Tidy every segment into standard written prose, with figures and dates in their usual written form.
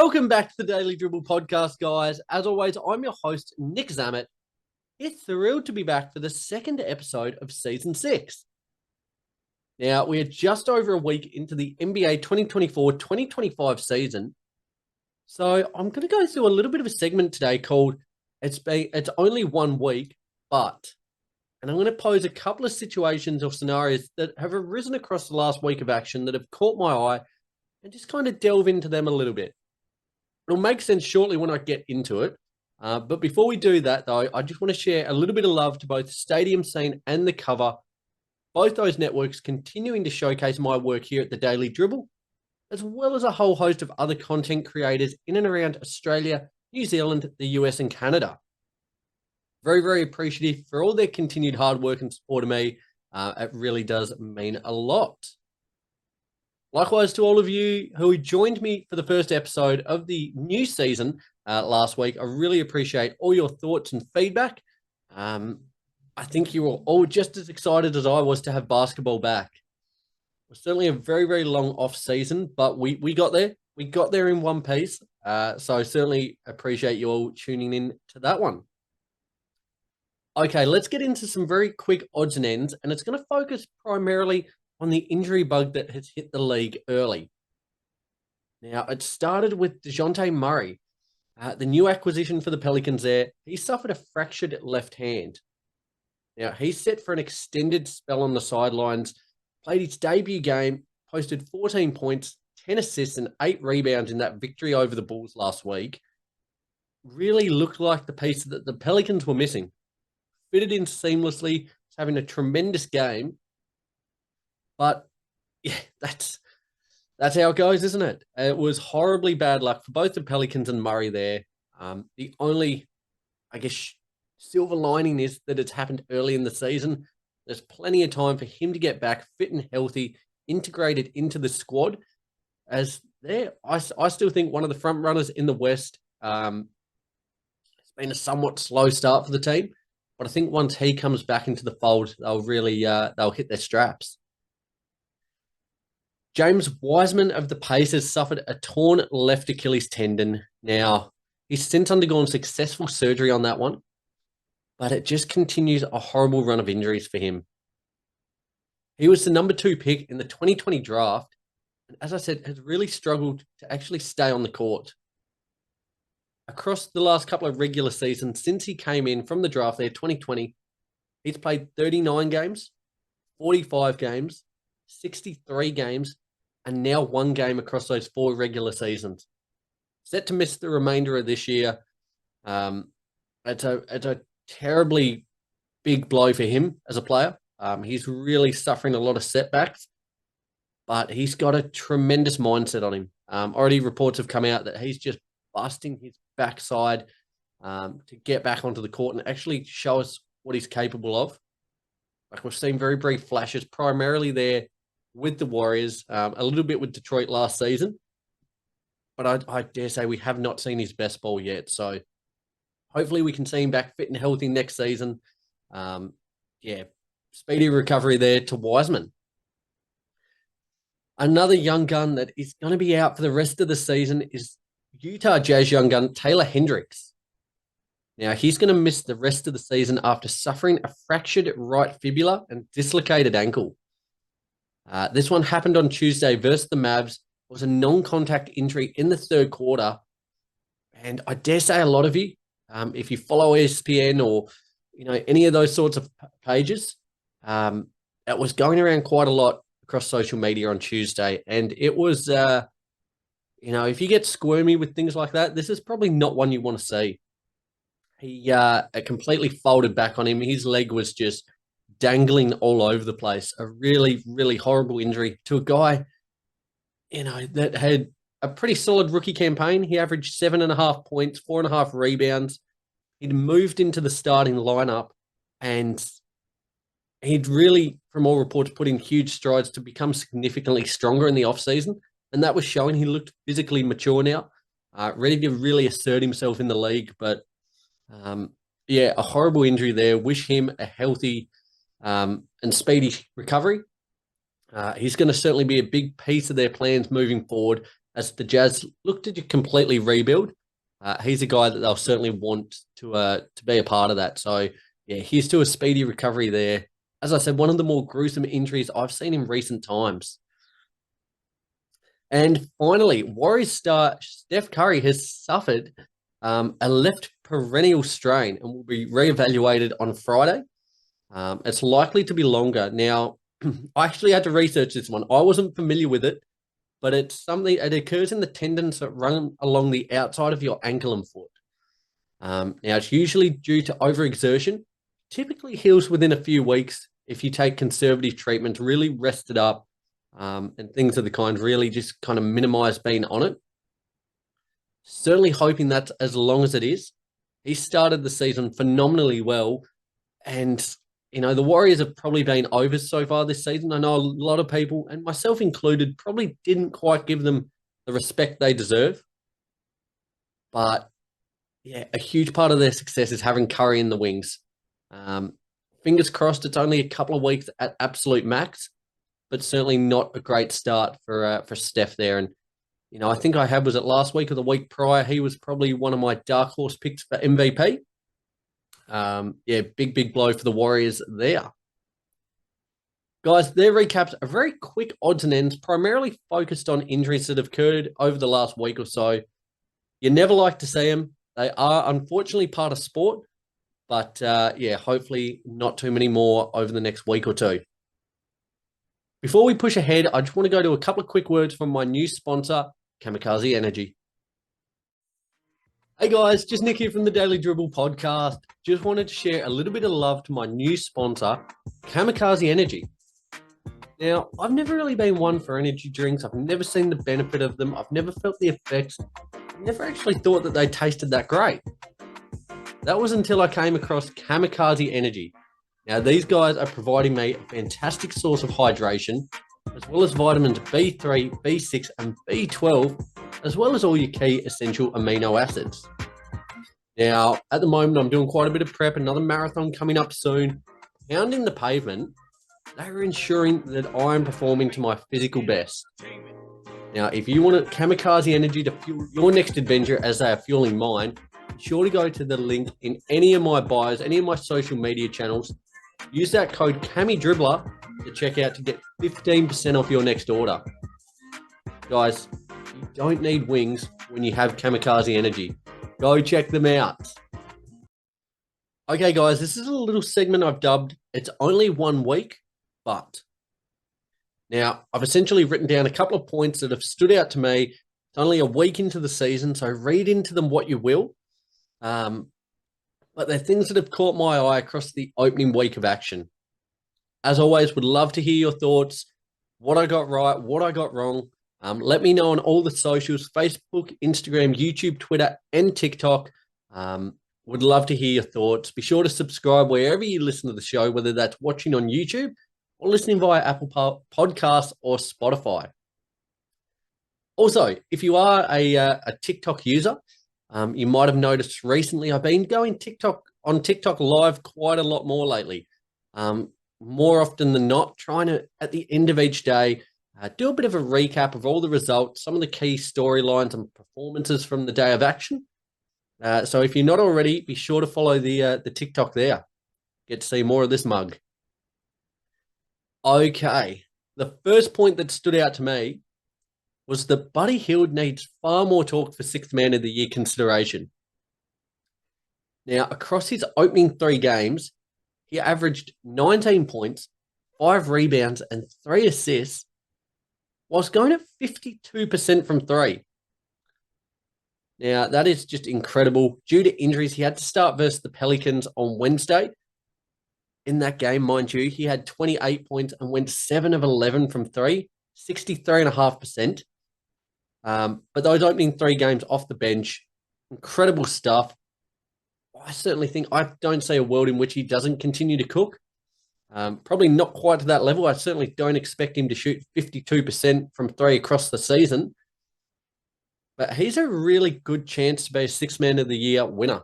Welcome back to the Daily Dribble podcast, guys. As always, I'm your host, Nick Zammit. We're thrilled to be back for the second episode of Season 6. Now, we are just over a week into the NBA 2024-2025 season. So I'm going to go through a little bit of a segment today called It's Only 1 Week, But... And I'm going to pose a couple of situations or scenarios that have arisen across the last week of action that have caught my eye and just kind of delve into them a little bit. It'll make sense shortly when I get into it. But before we do that, though, I just want to share a little bit of love to both Stadium Scene and The Cover. Both those networks continuing to showcase my work here at the Daily Dribble, as well as a whole host of other content creators in and around Australia, New Zealand, the US, and Canada. Very, very appreciative for all their continued hard work and support of me. It really does mean a lot. Likewise to all of you who joined me for the first episode of the new season last week. I really appreciate all your thoughts and feedback. I think you were all just as excited as I was to have basketball back. It was certainly a very, very long off season, but we got there. We got there in one piece. So I certainly appreciate you all tuning in to that one. Okay, let's get into some very quick odds and ends, and it's going to focus primarily on the injury bug that has hit the league early. Now, it started with Dejounte Murray, the new acquisition for the Pelicans there. He suffered a fractured left hand. Now, he's set for an extended spell on the sidelines, played his debut game, posted 14 points, 10 assists, and 8 rebounds in that victory over the Bulls last week. Really looked like the piece that the Pelicans were missing. Fitted in seamlessly, having a tremendous game. But yeah, that's how it goes, isn't it? It was horribly bad luck for both the Pelicans and Murray there. The only, I guess, silver lining is that it's happened early in the season. There's plenty of time for him to get back fit and healthy, integrated into the squad. As there, I still think one of the front runners in the West. It's been a somewhat slow start for the team. But I think once he comes back into the fold, they'll really they'll hit their straps. James Wiseman of the Pacers suffered a torn left Achilles tendon. Now, he's since undergone successful surgery on that one, but it just continues a horrible run of injuries for him. He was the number 2 pick in the 2020 draft, and as I said, has really struggled to actually stay on the court. Across the last couple of regular seasons, since he came in from the draft there, 2020, he's played 39 games, 45 games, 63 games, and now 1 game across those 4 regular seasons. Set to miss the remainder of this year. It's a terribly big blow for him as a player. He's really suffering a lot of setbacks, but he's got a tremendous mindset on him. Already reports have come out that he's just busting his backside to get back onto the court and actually show us what he's capable of. Like we've seen very brief flashes, primarily there with the Warriors, a little bit with Detroit last season. But I dare say we have not seen his best ball yet. So hopefully we can see him back fit and healthy next season. Speedy recovery there to Wiseman. Another young gun that is going to be out for the rest of the season is Utah Jazz young gun Taylor Hendricks. Now, he's going to miss the rest of the season after suffering a fractured right fibula and dislocated ankle. This one happened on Tuesday versus the Mavs. It was a non-contact injury in the third quarter. And I dare say a lot of you, if you follow ESPN or any of those sorts of pages, it was going around quite a lot across social media on Tuesday. And it was... if you get squirmy with things like that, this is probably not one you want to see. He completely folded back on him. His leg was just dangling all over the place. A really, really horrible injury to a guy, that had a pretty solid rookie campaign. He averaged 7.5 points, 4.5 rebounds. He'd moved into the starting lineup, and he'd really, from all reports, put in huge strides to become significantly stronger in the offseason. And that was showing. He looked physically mature now, ready to really assert himself in the league. But, a horrible injury there. Wish him a healthy and speedy recovery. He's going to certainly be a big piece of their plans moving forward as the Jazz look to completely rebuild. He's a guy that they'll certainly want to be a part of that. So, yeah, here's to a speedy recovery there. As I said, one of the more gruesome injuries I've seen in recent times. And finally, Warriors star Steph Curry has suffered a left perennial strain and will be reevaluated on Friday. It's likely to be longer. Now, I actually had to research this one. I wasn't familiar with it, but it's something, it occurs in the tendons that run along the outside of your ankle and foot. Now, it's usually due to overexertion, typically heals within a few weeks if you take conservative treatment to really rest it up, and things of the kind, really just kind of minimize being on it. Certainly hoping that's as long as it is. He started the season phenomenally well, and the Warriors have probably been over so far this season. I know a lot of people, and myself included, probably didn't quite give them the respect they deserve. But, yeah, a huge part of their success is having Curry in the wings. Fingers crossed it's only a couple of weeks at absolute max, but certainly not a great start for Steph there. And, I think was it last week or the week prior, he was probably one of my dark horse picks for MVP. Big blow for the Warriors there. Guys, their recaps are very quick odds and ends, primarily focused on injuries that have occurred over the last week or so. You never like to see them. They are unfortunately part of sport, but hopefully not too many more over the next week or two. Before we push ahead, I just want to go to a couple of quick words from my new sponsor, Kamikaze Energy. Hey guys, just Nick here from the Daily Dribble podcast. Just wanted to share a little bit of love to my new sponsor, Kamikaze Energy. Now, I've never really been one for energy drinks. I've never seen the benefit of them. I've never felt the effects. I've never actually thought that they tasted that great. That was until I came across Kamikaze Energy. Now, these guys are providing me a fantastic source of hydration, as well as vitamins B3, B6, and B12, as well as all your key essential amino acids. Now, at the moment, I'm doing quite a bit of prep, another marathon coming up soon. Pounding the pavement, they are ensuring that I'm performing to my physical best. Now, if you want Kamikaze Energy to fuel your next adventure as they are fueling mine, be sure to go to the link in any of my bios, any of my social media channels. Use that code CAMIDRIBBLER to check out to get 15% off your next order. Guys, you don't need wings when you have Kamikaze Energy. Go check them out. Okay, guys, this is a little segment I've dubbed It's Only 1 Week, But. Now, I've essentially written down a couple of points that have stood out to me. It's only a week into the season, so read into them what you will. But they're things that have caught my eye across the opening week of action. As always, would love to hear your thoughts, what I got right, what I got wrong. Let me know on all the socials, Facebook, Instagram, YouTube, Twitter, and TikTok. Would love to hear your thoughts. Be sure to subscribe wherever you listen to the show, whether that's watching on YouTube or listening via Apple Podcasts or Spotify. Also, if you are a TikTok user, you might have noticed recently I've been going on TikTok live quite a lot more lately. More often than not, trying to, at the end of each day, do a bit of a recap of all the results, some of the key storylines and performances from the day of action. So if you're not already, be sure to follow the TikTok there. Get to see more of this mug. Okay, the first point that stood out to me was that Buddy Hield needs far more talk for Sixth Man of the Year consideration. Now, across his opening 3 games, he averaged 19 points, 5 rebounds, and 3 assists, whilst going at 52% from 3. Now, that is just incredible. Due to injuries, he had to start versus the Pelicans on Wednesday. In that game, mind you, he had 28 points and went 7 of 11 from 3, 63.5%. But those opening 3 games off the bench, incredible stuff. I certainly think I don't see a world in which he doesn't continue to cook. Probably not quite to that level. I certainly don't expect him to shoot 52% from 3 across the season. But he's a really good chance to be a Sixth Man of the Year winner.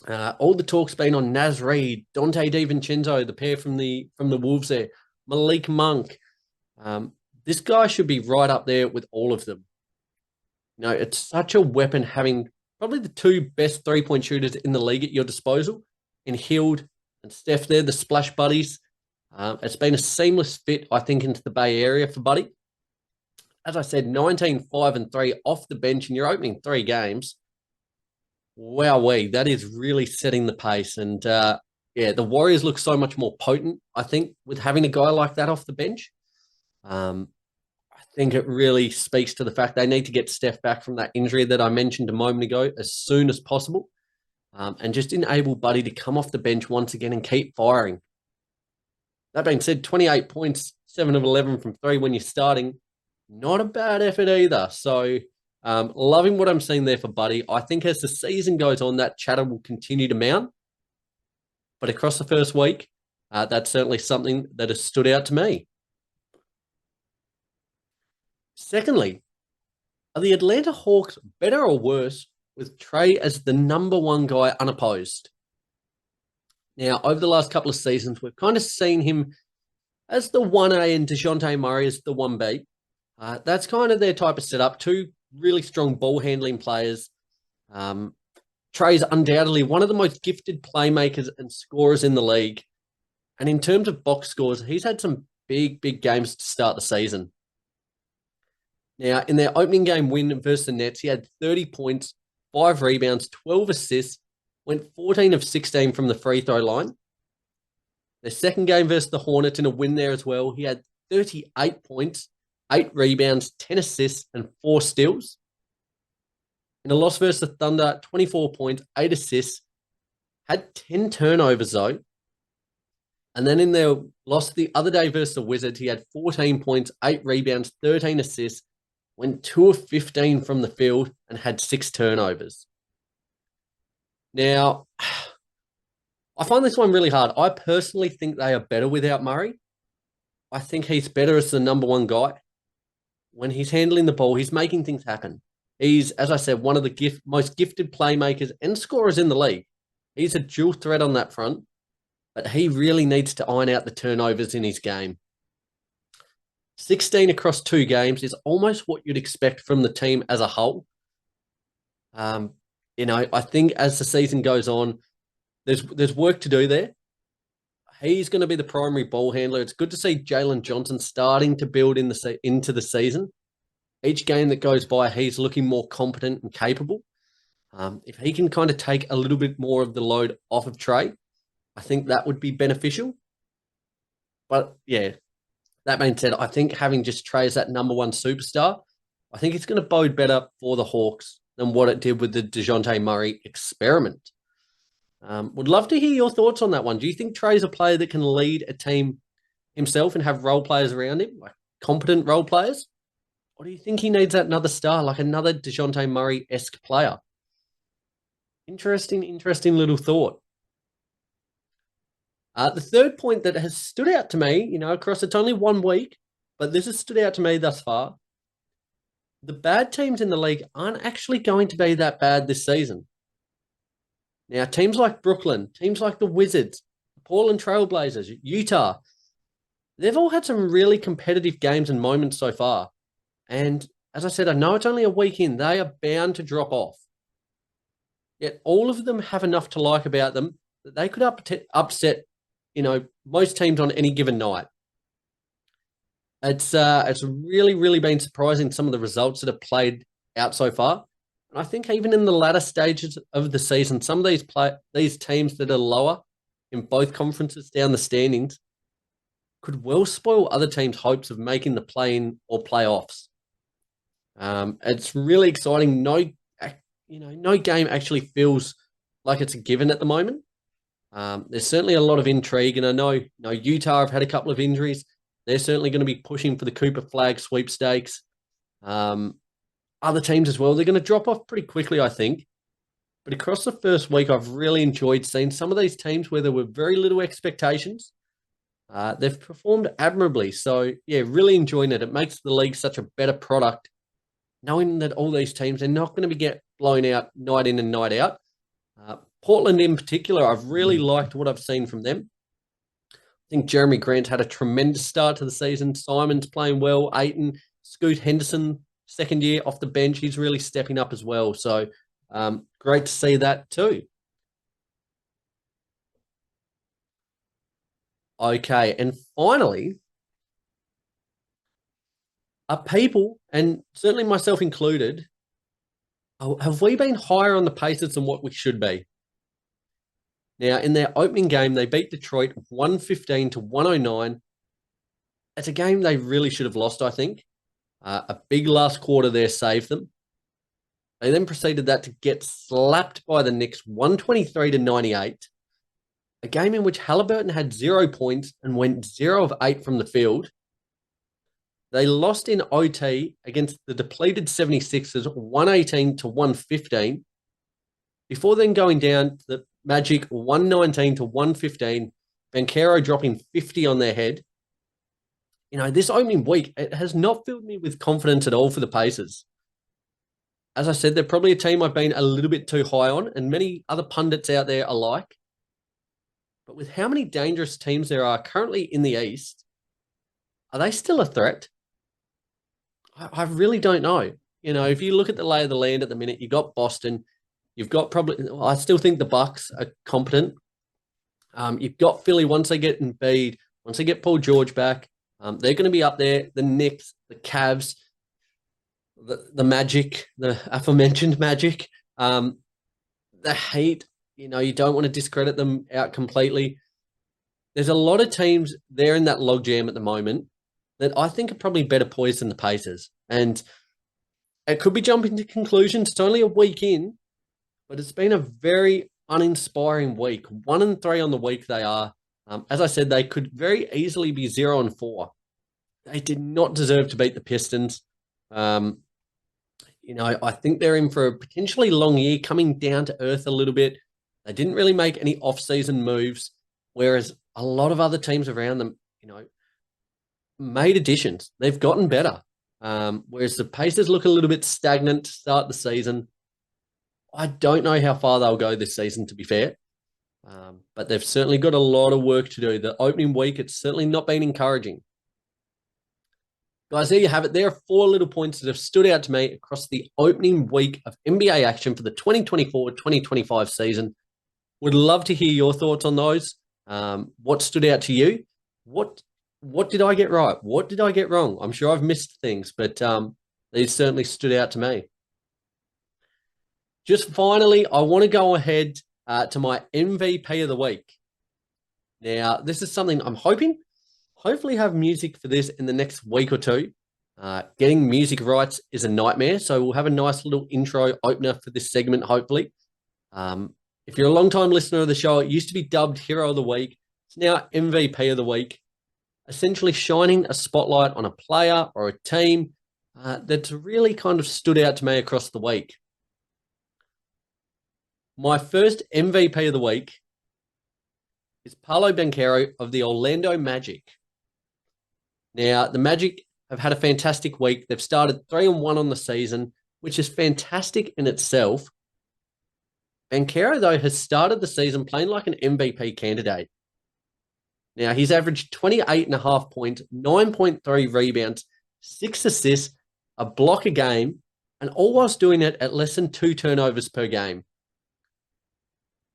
All the talk's been on Naz Reid, Dante DiVincenzo, the pair from the Wolves there, Malik Monk. This guy should be right up there with all of them. It's such a weapon having probably the two best three-point shooters in the league at your disposal in Hield and Steph. They're the splash buddies. It's been a seamless fit, I think, into the Bay Area for Buddy. As I said, 19, 5, and 3 off the bench in your opening 3 games. Wowee, that is really setting the pace. And the Warriors look so much more potent, I think, with having a guy like that off the bench. I think it really speaks to the fact they need to get Steph back from that injury that I mentioned a moment ago as soon as possible, and just enable Buddy to come off the bench once again and keep firing. That being said, 28 points, 7 of 11 from 3 when you're starting. Not a bad effort either. So loving what I'm seeing there for Buddy. I think as the season goes on, that chatter will continue to mount. But across the first week, that's certainly something that has stood out to me. Secondly, are the Atlanta Hawks better or worse with Trae as the number 1 guy unopposed? Now, over the last couple of seasons, we've kind of seen him as the 1A and Dejounte Murray as the 1B. That's kind of their type of setup. 2 really strong ball-handling players. Trae's undoubtedly one of the most gifted playmakers and scorers in the league. And in terms of box scores, he's had some big games to start the season. Now, in their opening game win versus the Nets, he had 30 points, 5 rebounds, 12 assists, went 14 of 16 from the free throw line. Their second game versus the Hornets in a win there as well, he had 38 points, 8 rebounds, 10 assists, and 4 steals. In a loss versus the Thunder, 24 points, 8 assists, had 10 turnovers though. And then in their loss the other day versus the Wizards, he had 14 points, 8 rebounds, 13 assists, went 2 of 15 from the field, and had 6 turnovers. Now, I find this one really hard. I personally think they are better without Murray. I think he's better as the number 1 guy. When he's handling the ball, he's making things happen. He's, as I said, one of the most gifted playmakers and scorers in the league. He's a dual threat on that front, but he really needs to iron out the turnovers in his game. 16 across 2 games is almost what you'd expect from the team as a whole. I think as the season goes on, there's work to do there. He's going to be the primary ball handler. It's good to see Jalen Johnson starting to build into the season. Each game that goes by, he's looking more competent and capable. If he can kind of take a little bit more of the load off of Trae, I think that would be beneficial. But yeah, that being said, I think having just Trae as that number 1 superstar, I think it's going to bode better for the Hawks than what it did with the Dejounte Murray experiment. Would love to hear your thoughts on that one. Do you think Trae's a player that can lead a team himself and have role players around him, like competent role players? Or do you think he needs that another star, like another Dejounte Murray-esque player? Interesting little thought. The third point that has stood out to me, across it's only 1 week, but this has stood out to me thus far. The bad teams in the league aren't actually going to be that bad this season. Now, teams like Brooklyn, teams like the Wizards, Portland Trailblazers, Utah, they've all had some really competitive games and moments so far. And as I said, I know it's only a week in, they are bound to drop off. Yet all of them have enough to like about them that they could upset, most teams on any given night. It's really been surprising, some of the results that have played out so far. And I think even in the latter stages of the season, some of these teams that are lower in both conferences down the standings could well spoil other teams' hopes of making the play-in or playoffs. It's really exciting. No game actually feels like it's a given at the moment. There's certainly a lot of intrigue, and I know Utah have had a couple of injuries. They're certainly going to be pushing for the Cooper Flag sweepstakes. Other teams as well, they're going to drop off pretty quickly, I think. But across the first week, I've really enjoyed seeing some of these teams where there were very little expectations. They've performed admirably. So, yeah, really enjoying it. It makes the league such a better product, knowing that all these teams are not going to get blown out night in and night out. Portland in particular, I've really liked what I've seen from them. I think Jeremy Grant had a tremendous start to the season. Simon's playing well. Ayton, Scoot Henderson second year off the bench. He's really stepping up as well. So great to see that too. Okay, and finally, are people, and certainly myself included, have we been higher on the Pacers than what we should be? Now, in their opening game, they beat Detroit 115 to 109. It's a game they really should have lost, I think. A big last quarter there saved them. They then proceeded that to get slapped by the Knicks 123 to 98. A game in which Halliburton had 0 points and went 0 of 8 from the field. They lost in OT against the depleted 76ers 118 to 115. Before then going down to the Magic 119 to 115. Banchero dropping 50 on their head. You know, this opening week, it has not filled me with confidence at all for the Pacers. As I said, they're probably a team I've been a little bit too high on, and many other pundits out there alike. But with how many dangerous teams there are currently in the East, are they still a threat? I really don't know. You know, if you look at the lay of the land at the minute, you've got Boston, you've got I still think the Bucks are competent. You've got Philly once they get Embiid, once they get Paul George back, they're going to be up there. The Knicks, the Cavs, the Magic, the aforementioned Magic, the Heat. You know, you don't want to discredit them out completely. There's a lot of teams there in that logjam at the moment that I think are probably better poised than the Pacers. And it could be jumping to conclusions. It's only a week in, but it's been a very uninspiring week. 1-3 on the week they are. As I said, they could very easily be 0-4. They did not deserve to beat the Pistons. You know, I think they're in for a potentially long year, coming down to earth a little bit. They didn't really make any off-season moves, whereas a lot of other teams around them, you know, made additions. They've gotten better. Whereas the Pacers look a little bit stagnant to start the season. I don't know how far they'll go this season, to be fair. But they've certainly got a lot of work to do. The opening week, it's certainly not been encouraging. Guys, there you have it. There are 4 little points that have stood out to me across the opening week of NBA action for the 2024-2025 season. Would love to hear your thoughts on those. What stood out to you? What did I get right? What did I get wrong? I'm sure I've missed things, but these certainly stood out to me. Just finally, I want to go ahead to my MVP of the week. Now, this is something I'm hopefully have music for this in the next week or two. Getting music rights is a nightmare, so we'll have a nice little intro opener for this segment, hopefully. If you're a long-time listener of the show, it used to be dubbed Hero of the Week. It's now MVP of the Week, essentially shining a spotlight on a player or a team that's really kind of stood out to me across the week. My first MVP of the week is Paolo Banchero of the Orlando Magic. Now, the Magic have had a fantastic week. They've started 3-1 on the season, which is fantastic in itself. Banchero, though, has started the season playing like an MVP candidate. Now, he's averaged 28.5 points, 9.3 rebounds, 6 assists, a block a game, and all whilst doing it at less than 2 turnovers per game.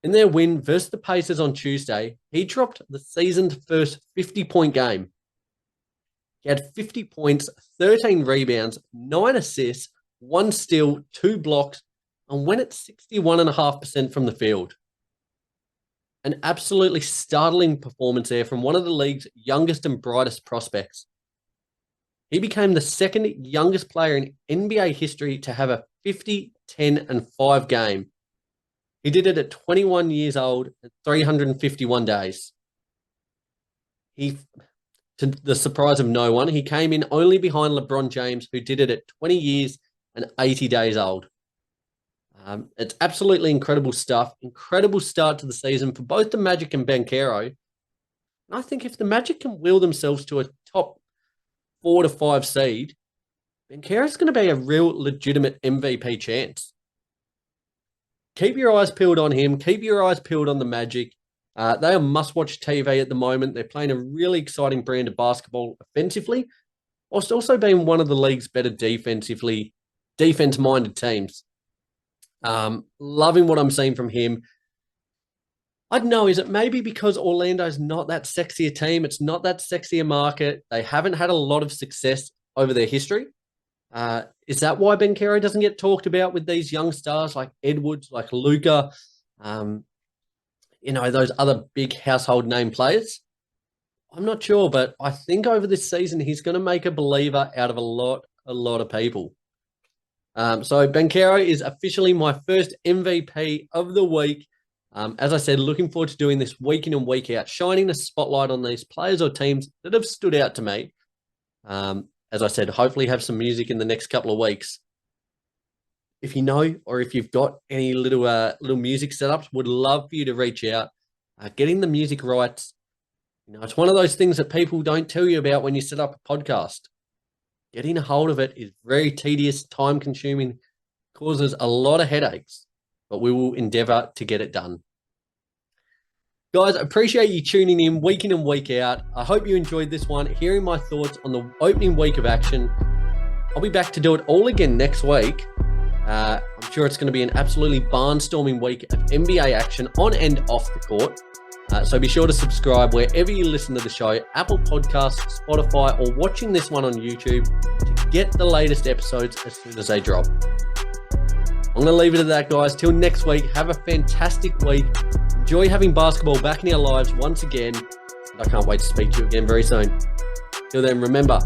In their win versus the Pacers on Tuesday, he dropped the season's first 50-point game. He had 50 points, 13 rebounds, 9 assists, 1 steal, 2 blocks, and went at 61.5% from the field. An absolutely startling performance there from one of the league's youngest and brightest prospects. He became the second youngest player in NBA history to have a 50, 10, and 5 game. He did it at 21 years old and 351 days. To the surprise of no one, he came in only behind LeBron James, who did it at 20 years and 80 days old. It's absolutely incredible stuff. Incredible start to the season for both the Magic and Banchero. And I think if the Magic can will themselves to a top 4 to 5 seed, Banchero's going to be a real legitimate MVP chance. Keep your eyes peeled on him. Keep your eyes peeled on the Magic. They are must-watch TV at the moment. They're playing a really exciting brand of basketball offensively, whilst also being one of the league's better defense-minded teams. Loving what I'm seeing from him. I don't know, is it maybe because Orlando's not that sexy a team? It's not that sexy a market. They haven't had a lot of success over their history. Is that why Banchero doesn't get talked about with these young stars like Edwards, like Luka, those other big household name players? I'm not sure, but I think over this season, he's going to make a believer out of a lot of people. So Banchero is officially my first MVP of the week. As I said, looking forward to doing this week in and week out, shining the spotlight on these players or teams that have stood out to me. As I said, hopefully have some music in the next couple of weeks. If you know, or if you've got any little music setups, would love for you to reach out. Getting the music rights, it's one of those things that people don't tell you about when you set up a podcast. Getting a hold of it is very tedious, time-consuming, causes a lot of headaches, but we will endeavour to get it done. Guys, appreciate you tuning in and week out. I hope you enjoyed this one, hearing my thoughts on the opening week of action. I'll be back to do it all again next week. I'm sure it's going to be an absolutely barnstorming week of NBA action on and off the court. So be sure to subscribe wherever you listen to the show, Apple Podcasts, Spotify, or watching this one on YouTube to get the latest episodes as soon as they drop. I'm going to leave it at that, guys. Till next week, have a fantastic week. Enjoy having basketball back in our lives once again. And I can't wait to speak to you again very soon. Till then, remember,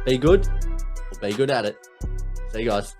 be good or be good at it. See you guys.